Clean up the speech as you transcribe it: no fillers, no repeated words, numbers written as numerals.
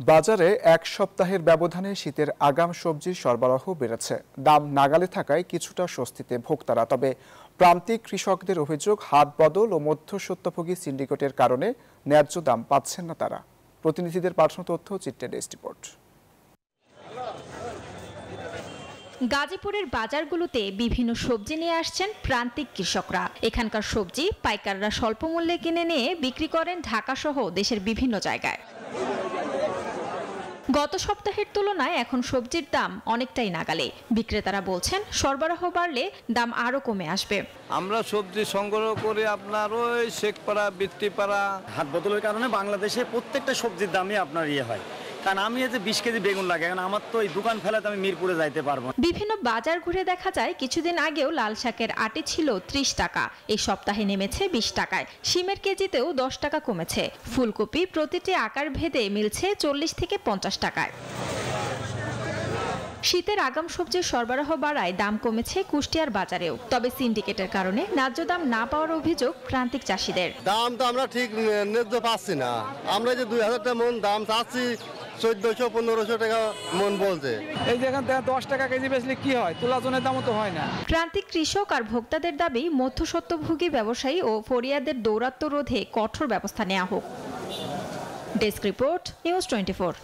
বাজারে এক সপ্তাহের ব্যবধানে শীতের আগাম সবজির সরবরাহ বেড়েছে। দাম নাগালে থাকায় কিছুটা স্বস্তিতে ভোক্তারা। তবে প্রান্তিক কৃষকদের অভিযোগ, হাত বদল ও মধ্যস্বত্বভোগী সিন্ডিকেটের কারণে ন্যায্য দাম পাচ্ছেন না তারা। প্রতিনিধিদের পাঠানো তথ্য, চিত্রে ডেস্ক রিপোর্ট। গাজীপুরের বাজারগুলোতে বিভিন্ন সবজি নিয়ে আসছেন প্রান্তিক কৃষকরা। এখানকার সবজি পাইকাররা স্বল্প মূল্যে কিনে নিয়ে বিক্রি করেন ঢাকা সহ দেশের বিভিন্ন জায়গায়। গত সপ্তাহের তুলনায় এখন সবজির দাম অনেকটাই নাগালে। বিক্রেতারা বলছেন, সরবরাহ বাড়লে দাম আরো কমে আসবে। আমরা সবজি সংগ্রহ করে আপনার ওই শেখপাড়া, বৃত্তিপাড়া। হাত বদলের কারণে বাংলাদেশে প্রত্যেকটা সবজির দামই আপনার হয়। কারণ আমি এই যে 20 কেজি বেগুন লাগে, কারণ আমার তো এই দোকান ফেলাতে আমি মিরপুরে যাইতে পারবো। বিভিন্ন বাজার ঘুরে দেখা যায়, কিছুদিন আগেও লাল শাকের আটি ছিল 30 টাকা, এই সপ্তাহে নেমেছে 20 টাকায়। শিমের কেজিতেও 10 টাকা কমেছে। ফুলকপি প্রতিটি আকার ভেদে মিলছে 40 থেকে 50 টাকায়। শীতের আগাম সবজির সরবরাহ বাড়ায় দাম কমেছে কুষ্টিয়ার বাজারেও। তবে সিন্ডিকেটের কারণে ন্যায্য দাম না পাওয়ার অভিযোগ প্রান্তিক চাষিদের। দাম তো আমরা ঠিক ন্যায্য পাচ্ছি না। আমরা যে 2000 টাকা মন দাম চাচ্ছি, 1400-1500 টাকা মন বলছে। এই যে এখান থেকে 10 টাকা কেজি বেচলে কি হয়? তুলাজনের দামও তো হয় না। প্রান্তিক কৃষক আর ভোক্তাদের দাবি, মধ্যস্বত্বভোগী ব্যবসায়ী ও ফরিয়াদের দৌরাত্ম্য রোধে কঠোর ব্যবস্থা নেওয়া হোক। Desk report, news 24।